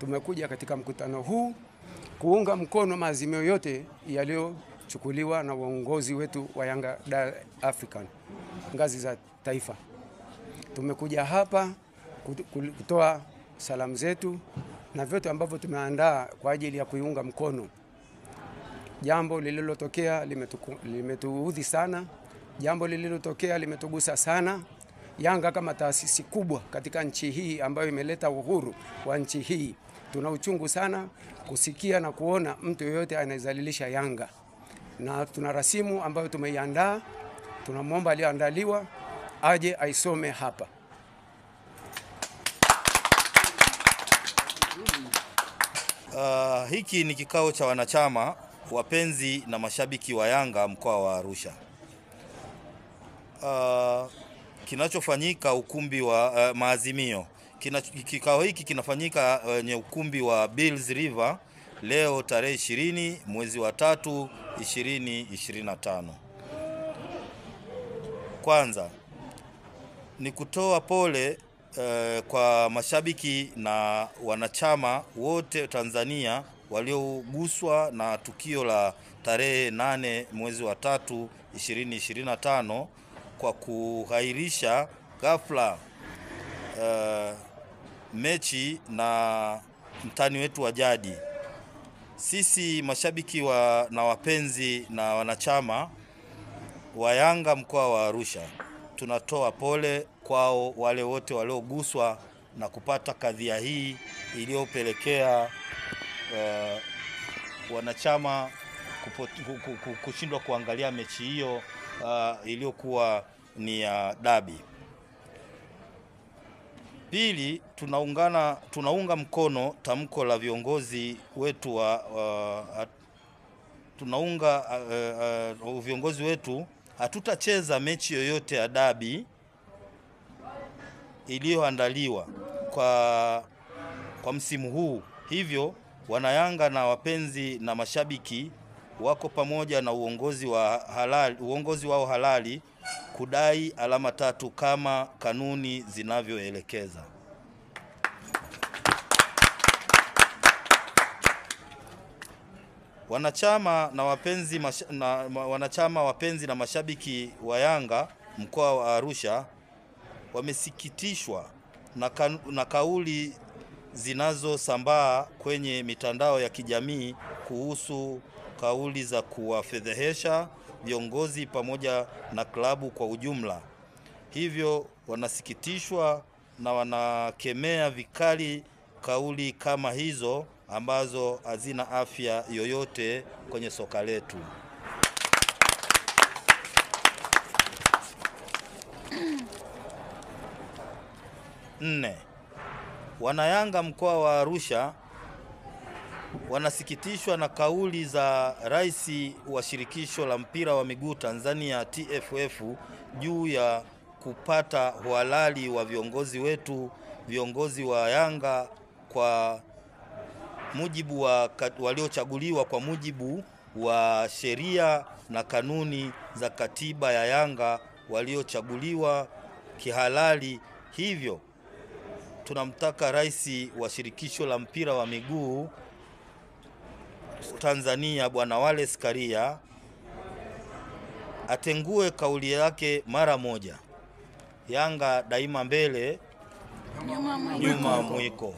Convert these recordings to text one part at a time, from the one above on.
tumekuja katika mkutano huu kuunga mkono maazimio yote yaliyochukuliwa na uongozi wetu wa Yanga African ngazi za taifa. Tumekuja hapa kutoa salamu zetu na vyote ambavyo tumeandaa kwa ajili ya kuiunga mkono. Jambo lililotokea limetuudhi sana, jambo lililotokea limetugusa sana. Yanga kama taasisi kubwa katika nchi hii ambayo imeleta uhuru wa nchi hii, tuna uchungu sana kusikia na kuona mtu yoyote anayezalilisha Yanga. Na tuna rasimu ambayo tumeiandaa, tunamwomba aliyoandaliwa aje aisome hapa. Hiki ni kikao cha wanachama, wapenzi na mashabiki wa Yanga mkoa wa Arusha. Kinachofanyika ukumbi wa maazimio. Kikao hiki kinafanyika kwenye ukumbi wa Bills River leo tarehe 20 mwezi wa 3 2025. Kwanza ni kutoa pole kwa mashabiki na wanachama wote Tanzania walioguswa na tukio la tarehe 8 mwezi wa 3 2025 kwa kughairisha ghafla mechi na mtani wetu wa jadi. Sisi mashabiki na wapenzi na wanachama wa Yanga mkoa wa Arusha tunatoa pole kwao wale wote walioguswa na kupata kadhia hii iliyopelekea wanachama kushindwa kuangalia mechi hiyo iliyokuwa ni ya dabi. Pili, tunaunga mkono tamko la viongozi wetu viongozi wetu hatutacheza mechi yoyote ya dabi iliyoandaliwa kwa msimu huu. Hivyo wanayanga na wapenzi na mashabiki wako pamoja na uongozi wao halali kudai alama 3 kama kanuni zinavyoelekeza. Wanachama wapenzi na mashabiki wa Yanga mkoa wa Arusha wamesikitishwa na kauli zinazosambaa kwenye mitandao ya kijamii kuhusu kauli za kuwafedhehesha viongozi pamoja na klabu kwa ujumla. Hivyo wanasikitishwa na wanakemea vikali kauli kama hizo ambazo hazina afya yoyote kwenye soka letu. Nne, wanayanga mkoa wa Arusha wanasikitishwa na kauli za Rais wa Shirikisho la Mpira wa Miguu Tanzania TFF juu ya kupata uhalali wa viongozi wa Yanga kwa mujibu waliochaguliwa kwa mujibu wa sheria na kanuni za katiba ya Yanga, waliochaguliwa kihalali. Hivyo tunamtaka Rais wa Shirikisho la Mpira wa Miguu Tanzania Bwana Wallace Karia atengue kauli yake mara moja. Yanga daima mbele, nyuma mwiko.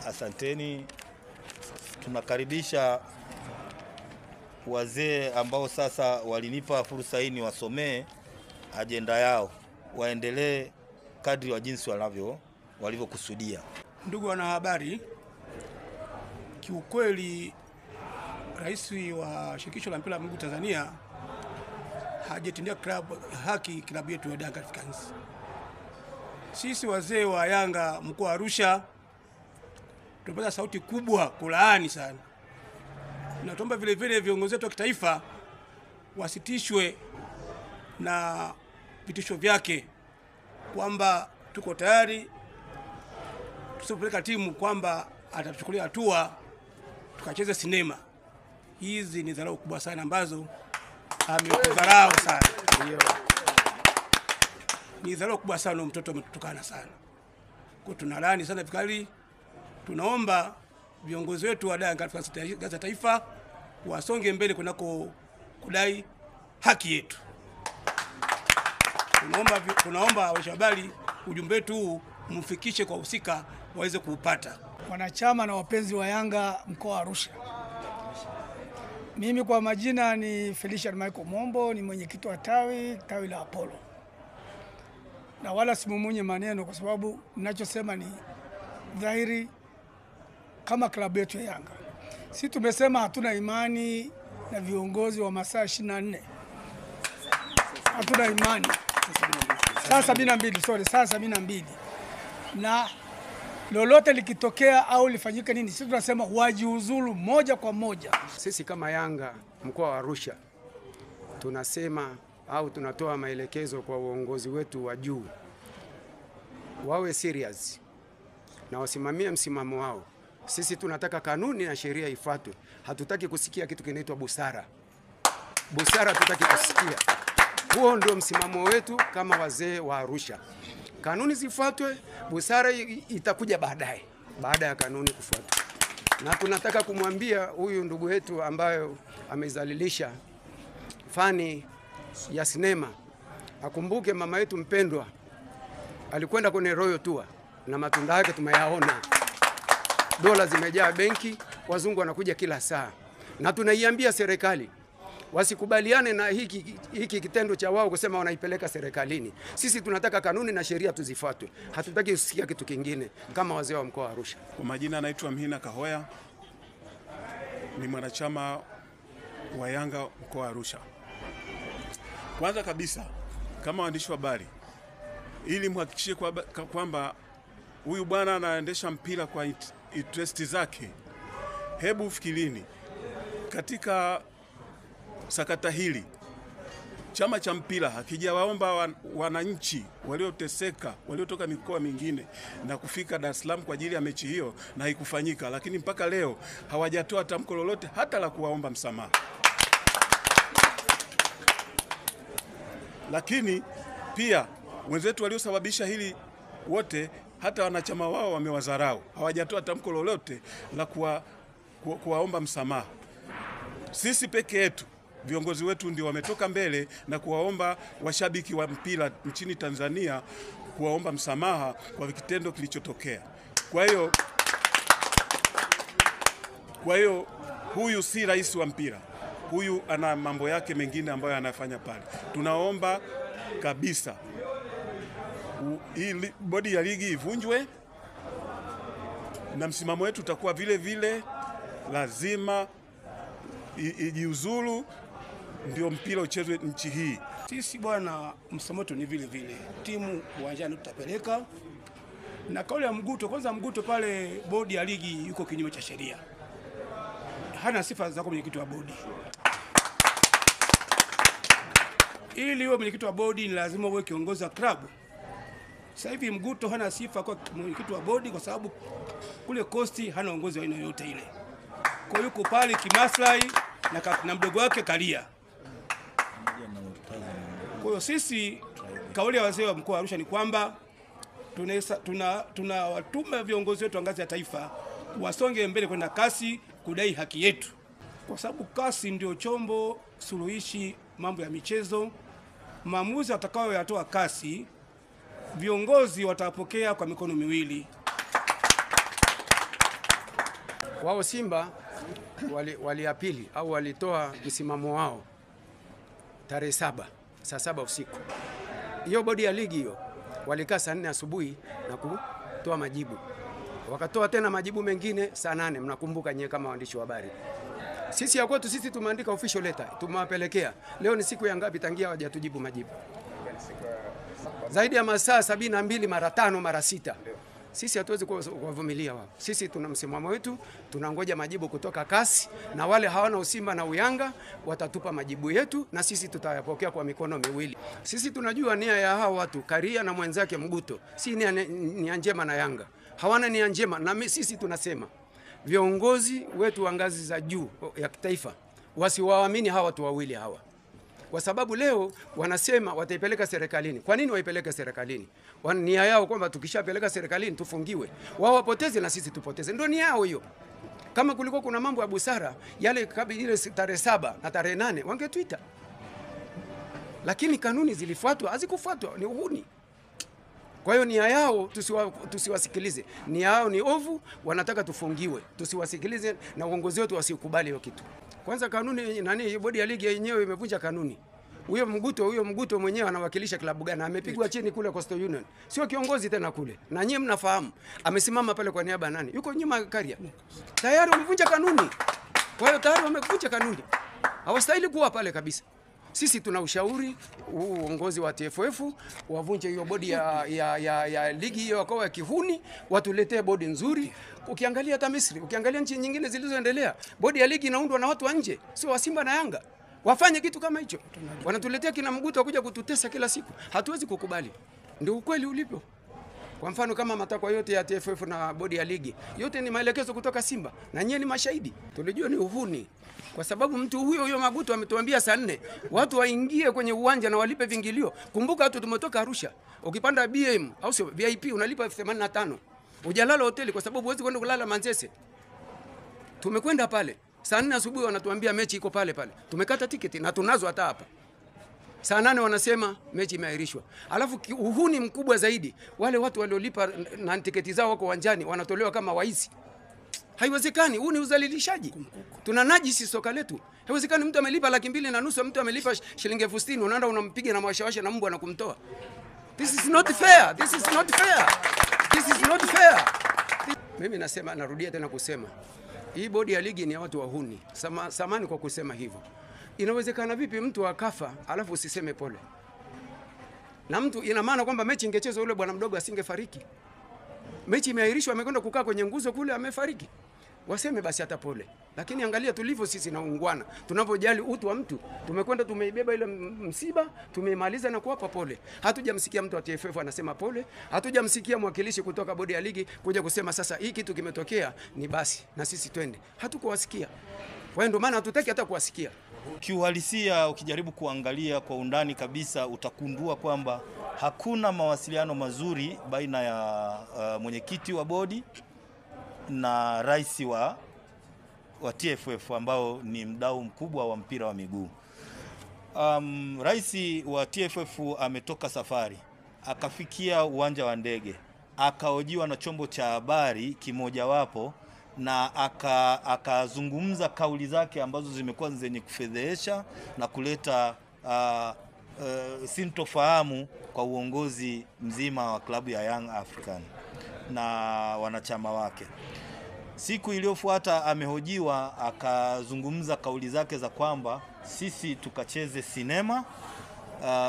Asanteni. Tunakaribisha wazee ambao sasa walinipa fursa hii wasomee ajenda yao, waendelee kadri wa jinsi walivyokusudia. Ndugu wanahabari, kiukweli Rais wa Shirikisho la Mpira wa Miguu Tanzania hajatendea haki klabu yetu ya Yanga Africans. Sisi wazee wa Yanga mkoa wa Arusha tunapata sauti kubwa kulaani sana. Na tuomba vile vile viongozi wetu wa kitaifa wasitishwe na vitisho vyake kwamba tuko tayari tusipeleka timu kwamba atatuchukulia hatua tukacheze sinema. Hizi ni dharau kubwa sana ambazo ametudharau sana. Ni dharau kubwa sana, mtoto ametutukana sana. Kwa tunalani sana vikali, tunaomba viongozi wetu wa Yanga katika ngazi ya taifa wasonge mbele kunako kudai haki yetu. Tunaomba washabali ujumbe wetu huu mfikishe kwa husika waweze kuupata. Wanachama na wapenzi wa Yanga mkoa wa Arusha. Mimi kwa majina ni Felician Michael Mombo, ni mwenyekiti wa tawi la Apollo. Na wala simumunye maneno kwa sababu ninachosema ni dhahiri kama klabu yetu ya Yanga. Sisi tumesema hatuna imani na viongozi wa masaa 24. Hatuna imani. Saa 72. Na lolote likitokea au lifanyike nini, sisi tunasema wajiuzulu moja kwa moja. Sisi kama Yanga mkoa wa Arusha tunasema au tunatoa maelekezo kwa uongozi wetu wa juu, wawe serious na wasimamie msimamo wao. Sisi tunataka kanuni na sheria ifuatwe. Hatutaki kusikia kitu kinaitwa busara. Busara tutaki kusikia. Huo ndio msimamo wetu kama wazee wa Arusha. Kanuni zifuatwe, busara itakuja baadaye, baada ya kanuni kufuatwa. Na tunataka kumwambia huyu ndugu yetu ambayo amezalilisha fani ya sinema, akumbuke mama yetu mpendwa alikwenda kwenye Royal Tour na matunda yake tumeyaona. Dola zimejaa benki, wazungu wanakuja kila saa. Na tunaiambia serikali wasikubaliane na hiki kitendo cha wao kusema wanaipeleka serikalini. Sisi tunataka kanuni na sheria tuzifuatwe. Hatutaki kusikia kitu kingine kama wazee wa mkoa wa Arusha. Kwa majina naitwa Mhina Kahoya, ni mwanachama wa Yanga mkoa wa Arusha. Kwanza kabisa kama waandishi wa habari, ili mhakikishie kwamba huyu bwana anaendesha mpira kwa interest zake, hebu fikirini katika sakata hili chama cha mpira hakijawaomba wananchi walioteseka waliotoka mikoa mingine na kufika Dar es Salaam kwa ajili ya mechi hiyo, na haikufanyika, lakini mpaka leo hawajatoa tamko lolote hata la kuwaomba msamaha. Lakini pia wenzetu waliosababisha hili wote, hata wanachama wao wamewadharau, hawajatoa tamko lolote la kuwaomba msamaha. Sisi peke yetu, viongozi wetu ndio wametoka mbele na kuwaomba washabiki wa mpira nchini Tanzania kuwaomba msamaha kwa kitendo kilichotokea. Kwa hiyo huyu si rais wa mpira. Huyu ana mambo yake mengine ambayo anafanya pale. Tunaomba kabisa hii bodi ya ligi ivunjwe, na msimamo wetu utakuwa vile vile, lazima ijiuzulu ndio mpira uchezwe nchi hii. Sisi bwana, msimamo wetu ni vile vile, timu uwanjani tutapeleka. Na kauli ya Mguto, kwanza Mguto pale bodi ya ligi yuko kinyume cha sheria, hana sifa za kuwa mwenyekiti wa bodi. Ili uwe mwenyekiti wa bodi ni lazima uwe kiongozi wa klabu. Sasa hivi Mguto hana sifa kwa mwenyekiti wa bodi kwa sababu kule Coast hana uongozi wa aina yoyote ile. Kwa hiyo yuko pale kimaslahi na mdogo wake Kalia. Kwa hiyo sisi, kauli ya wazee wa mkoa wa Arusha ni kwamba tunawatuma viongozi wetu wa ngazi ya taifa wasonge mbele kwenda kasi kudai haki yetu, kwa sababu kasi ndio chombo suluhishi mambo ya michezo. Maamuzi atakayoyatoa kasi, viongozi watapokea kwa mikono miwili. Wao Simba waliapili au walitoa msimamo wao tarehe 7 saa 7 usiku. Hiyo bodi ya ligi hiyo walikaa saa 4 asubuhi na kutoa majibu. Wakatoa tena majibu mengine saa 8, mnakumbuka nyewe kama waandishi wa habari. Sisi ya kwetu sisi tumeandika official letter, tumewapelekea. Leo ni siku ya ngapi tangia hawajatujibu majibu? Zaidi ya masaa 72, mara 5 mara 6. Sisi hatuwezi kuwavumilia wao. Sisi tuna msimamo wetu, tunangoja majibu kutoka kasi, na wale hawana usimba na uyanga watatupa majibu yetu na sisi tutayapokea kwa mikono miwili. Sisi tunajua nia ya hao watu, Karia na mwenzake Mguto, si nia njema na Yanga. Hawana nia njema, na sisi tunasema viongozi wetu wa ngazi za juu ya kitaifa wasiwaamini hawa watu wawili hawa. kwa sababu leo wanasema wataipeleka serikalini. Kwa nini waipeleke serikalini? Nia yao kwamba tukishapeleka serikalini tufungiwe, wao wapoteze na sisi tupoteze. Ndio nia yao hiyo. Kama kulikuwa kuna mambo ya busara yale ile tarehe 7 na tarehe 8 wangetuita, lakini kanuni zilifuatwa, hazikufuatwa, ni uhuni. Kwa hiyo nia yao tusiwasikilize. Nia yao ni ovu, wanataka tufungiwe, tusiwasikilize na uongozi wetu wasikubali hiyo kitu. Kwanza kanuni bodi ya ligi yenyewe imevunja kanuni. Huyo Mguto mwenyewe anawakilisha klabu gani? Amepigwa chini kule Coastal Union. Sio kiongozi tena kule. Na nyinyi mnafahamu. Amesimama pale kwa niaba nani? Yuko nyuma Karia. Tayari wamevunja kanuni. Kwa hiyo tayari wamevunja kanuni. Hawastahili kuwa pale kabisa. Sisi tuna ushauri uongozi wa TFF wavunje hiyo bodi ya ligi hiyo wakawa ya kihuni, watuletee bodi nzuri. Ukiangalia hata Misri, ukiangalia nchi nyingine zilizoendelea, bodi ya ligi inaundwa na watu wa nje, sio wa Simba na Yanga. Wafanye kitu kama hicho. Wanatuletea kina Mguto kuja kututesa kila siku. Hatuwezi kukubali. Ndio ukweli ulipo. Kwa mfano kama matakwa yote ya TFF na bodi ya ligi, yote ni maelekezo kutoka Simba na nyinyi ni mashahidi. Tulijua ni uhuni. Kwa sababu mtu huyo Maguto ametuambia saa 4 watu waingie kwenye uwanja na walipe vingilio. Kumbuka watu tumetoka Arusha. Ukipanda BM au sio VIP unalipa 85. Hujalala hoteli kwa sababu huwezi kwenda kulala Manzese. Tumekwenda pale. Saa 4 asubuhi wanatuambia mechi iko pale pale. Tumekata tiketi na tunazo hata hapa. Saa 8 wanasema mechi imeahirishwa. Alafu uhuni mkubwa zaidi, wale watu waliolipa na tiketi zao wako uwanjani wanatolewa kama waizi. Haiwezekani, huu ni uzalilishaji. Tunanajisi soka letu. Haiwezekani mtu amelipa 2.5, mtu amelipa shilingi 60,000, unaenda unampiga na mawashawasha na mbwa na kumtoa. This is not fair. This is not fair. This is not fair. Mimi nasema, narudia tena kusema, hii bodi ya ligi ni ya watu wahuni. Samani kwa kusema hivyo. Inawezekana vipi mtu akafa alafu usiseme pole? Na mtu, ina maana kwamba mechi ingechezwa yule bwana mdogo asingefariki. Mechi imeahirishwa, amekwenda kukaa kwenye nguzo kule, amefariki. Waseme basi hata pole. Lakini angalia tulivyo sisi na ungwana. Tunavyojali utu wa mtu. Tumekwenda tumeibeba ile msiba, tumeimaliza na kuwapa pole. Hatujamsikia mtu wa TFF anasema pole. Hatujamsikia mwakilishi kutoka bodi ya ligi kuja kusema sasa hii kitu kimetokea ni basi na sisi twende. Hatukuwasikia. Kwa hiyo ndio maana hatutaki hata kuwasikia. Kiuhalisia, ukijaribu kuangalia kwa undani kabisa, utakundua kwamba hakuna mawasiliano mazuri baina ya mwenyekiti wa bodi na rais wa TFF ambao ni mdau mkubwa wa mpira wa miguu. Rais wa TFF ametoka safari, akafikia uwanja wa ndege, akahojiwa na chombo cha habari kimojawapo, na akazungumza kauli zake ambazo zimekuwa zenye kufedhehesha na kuleta sintofahamu kwa uongozi mzima wa klabu ya Young African na wanachama wake. Siku iliyofuata amehojiwa, akazungumza kauli zake za kwamba sisi tukacheze sinema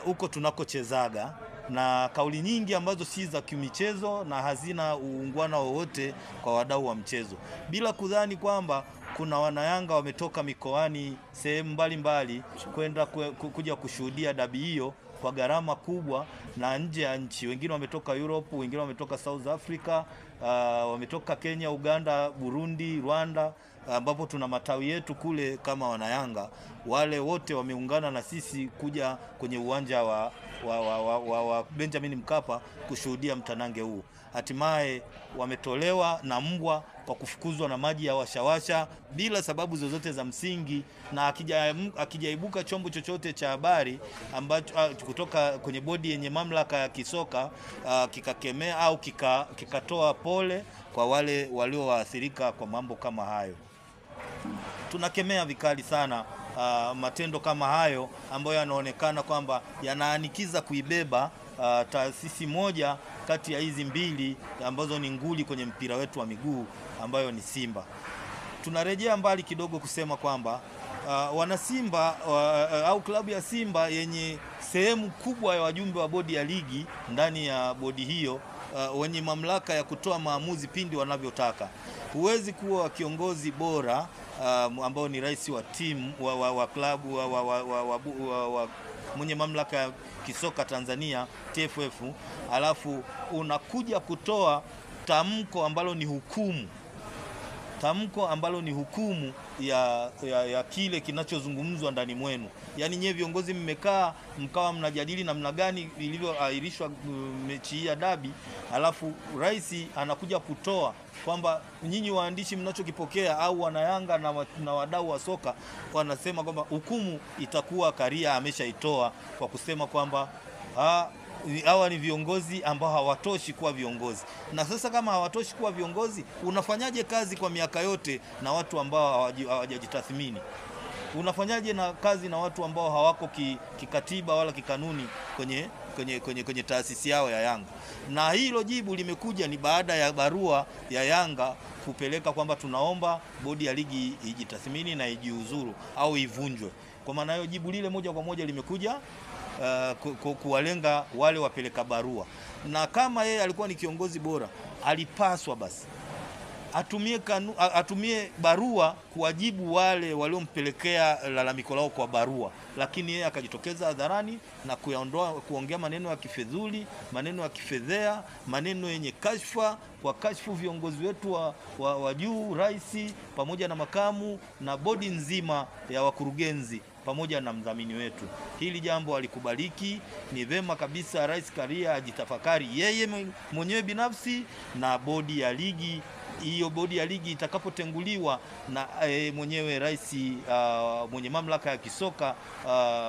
huko tunakochezaga, na kauli nyingi ambazo si za kimichezo na hazina uungwana wowote kwa wadau wa mchezo, bila kudhani kwamba kuna wanayanga wametoka mikoani sehemu mbalimbali kwenda kuja kushuhudia dabi hiyo kwa gharama kubwa na nje ya nchi. Wengine wametoka Europe, wengine wametoka South Africa, wametoka Kenya, Uganda, Burundi, Rwanda, ambapo tuna matawi yetu kule kama wanayanga. Wale wote wameungana na sisi kuja kwenye uwanja wa Benjamin Mkapa kushuhudia mtanange huu. Hatimaye wametolewa na mbwa kwa kufukuzwa na maji ya washawasha bila sababu zozote za msingi, na akijaibuka chombo chochote cha habari ambacho kutoka kwenye bodi yenye mamlaka ya kisoka kikakemea au kikatoa pole kwa wale walioathirika kwa mambo kama hayo. Tunakemea vikali sana matendo kama hayo ambayo yanaonekana kwamba yanaanikiza kuibeba taasisi moja kati ya hizi mbili ambazo ni nguli kwenye mpira wetu wa miguu ambayo ni Simba. Tunarejea mbali kidogo kusema kwamba wana Simba au klabu ya Simba yenye sehemu kubwa ya wajumbe wa bodi ya ligi ndani ya bodi hiyo, wenye mamlaka ya kutoa maamuzi pindi wanavyotaka. Huwezi kuwa kiongozi bora ambao ni rais wa timu wa klabu mwenye mamlaka ya kisoka Tanzania TFF, alafu unakuja kutoa tamko ambalo ni hukumu tamko ambalo ni hukumu ya kile kinachozungumzwa ndani mwenu. Yaani nyewe viongozi mmekaa mkawa mnajadili namna gani ilivyoahirishwa mechi hii ya dabi, alafu rais anakuja kutoa kwamba nyinyi waandishi mnachokipokea au wanayanga na wadau wa soka wanasema kwamba hukumu itakuwa Karia ameshaitoa kwa kusema kwamba hawa ni viongozi ambao hawatoshi kuwa viongozi. Na sasa kama hawatoshi kuwa viongozi, unafanyaje kazi kwa miaka yote na watu ambao hawajajitathmini? Unafanyaje na kazi na watu ambao hawako kikatiba wala kikanuni kwenye taasisi yao ya Yanga? Na hilo jibu limekuja ni baada ya barua ya Yanga kupeleka kwamba tunaomba bodi ya ligi ijitathmini na ijiuzuru au ivunjwe. Kwa maana hiyo jibu lile moja kwa moja limekuja kuwalenga wale wapeleka barua. Na kama yeye alikuwa ni kiongozi bora, alipaswa basi atumie barua kuwajibu wale waliompelekea lalamiko lao kwa barua, lakini yeye akajitokeza hadharani na kuongea maneno ya kifedhuli, maneno ya kifedhea, maneno yenye kashfa, kwa kashfu viongozi wetu wa juu, rais pamoja na makamu na bodi nzima ya wakurugenzi pamoja na mdhamini wetu. Hili jambo alikubaliki. Ni vema kabisa Rais Karia ajitafakari yeye mwenyewe binafsi na bodi ya ligi. Hiyo bodi ya ligi itakapotenguliwa na mwenyewe rais mwenye mamlaka ya kisoka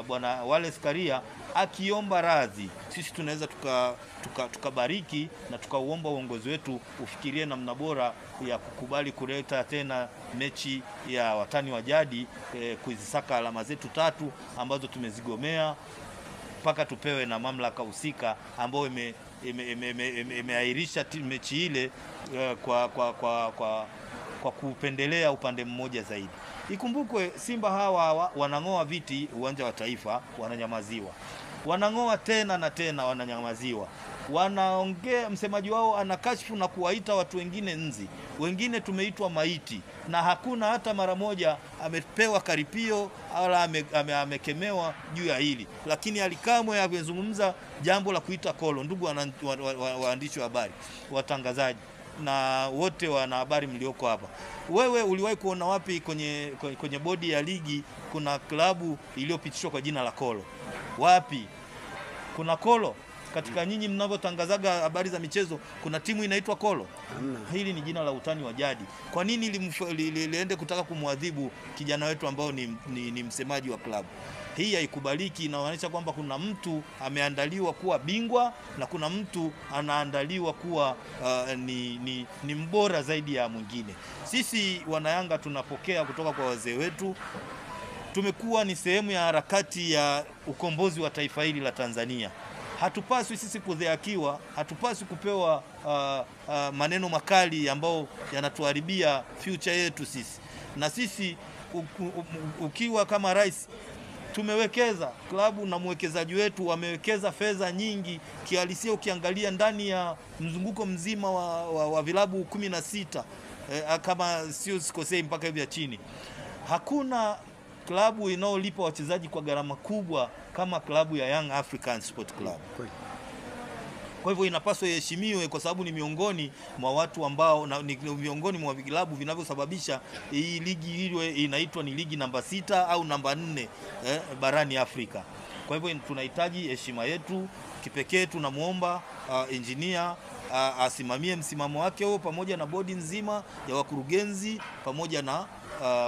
Bwana Wallace Karia akiomba radhi, sisi tunaweza tukabariki na tukauomba uongozi wetu ufikirie namna bora ya kukubali kuleta tena mechi ya watani wa jadi, kuzisaka alama zetu 3 ambazo tumezigomea mpaka tupewe na mamlaka husika ambayo imeahirisha mechi ile kwa kupendelea upande mmoja zaidi. Ikumbukwe Simba hawa wanang'oa viti uwanja wa Taifa, wananyamaziwa. Wanang'oa tena na tena, wananyamaziwa. Wanaongea, msemaji wao anakashfu na kuwaita watu wengine nzi. Wengine tumeitwa maiti na hakuna hata mara moja amepewa karipio wala amekemewa juu ya hili. Lakini alikamwe amezungumza jambo la kuita kolo. Ndugu waandishi wa habari, watangazaji na wote wana habari mlioko hapa, wewe uliwahi kuona wapi kwenye bodi ya ligi kuna klabu iliyopitishwa kwa jina la kolo? Wapi kuna kolo? Katika nyinyi mnavyotangazaga habari za michezo kuna timu inaitwa kolo? Hili ni jina la utani wa jadi. Kwa nini liende kutaka kumwadhibu kijana wetu ambao ni msemaji wa klabu? Hii haikubaliki. Inaonyesha kwamba kuna mtu ameandaliwa kuwa bingwa na kuna mtu anaandaliwa kuwa ni mbora zaidi ya mwingine. Sisi wanayanga tunapokea kutoka kwa wazee wetu. Tumekuwa ni sehemu ya harakati ya ukombozi wa taifa hili la Tanzania. Hatupaswi sisi kudhihakiwa, hatupaswi kupewa maneno makali ambao yanatuharibia future yetu sisi. Na sisi ukiwa kama rais, tumewekeza klabu na mwekezaji wetu wamewekeza fedha nyingi kihalisia. Ukiangalia ndani ya mzunguko mzima wa vilabu 16 kama sio sikosei mpaka hivi ya chini, hakuna klabu inaolipa wachezaji kwa gharama kubwa kama klabu ya Young African Sport Club. Kwa hivyo inapaswa iheshimiwe kwa sababu ni miongoni mwa watu ambao ni miongoni mwa vilabu vinavyosababisha hii ligi ile inaitwa ni ligi namba 6 au namba 4 barani Afrika. Kwa hivyo tunahitaji heshima yetu kipekee. Tunamuomba engineer asimamie msimamo wake huo pamoja na bodi nzima ya wakurugenzi pamoja na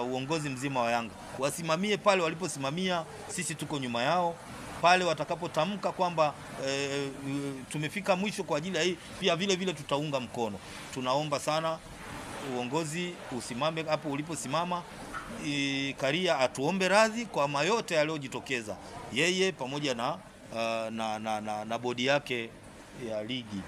uongozi mzima wa Yanga. Wasimamie pale waliposimamia, sisi tuko nyuma yao. Pale watakapotamka kwamba tumefika mwisho kwa ajili ya hii, pia vile tutaunga mkono. Tunaomba sana uongozi usimame hapo uliposimama. Karia atuombe radhi kwa mayote yaliyojitokeza, yeye pamoja na bodi yake ya ligi.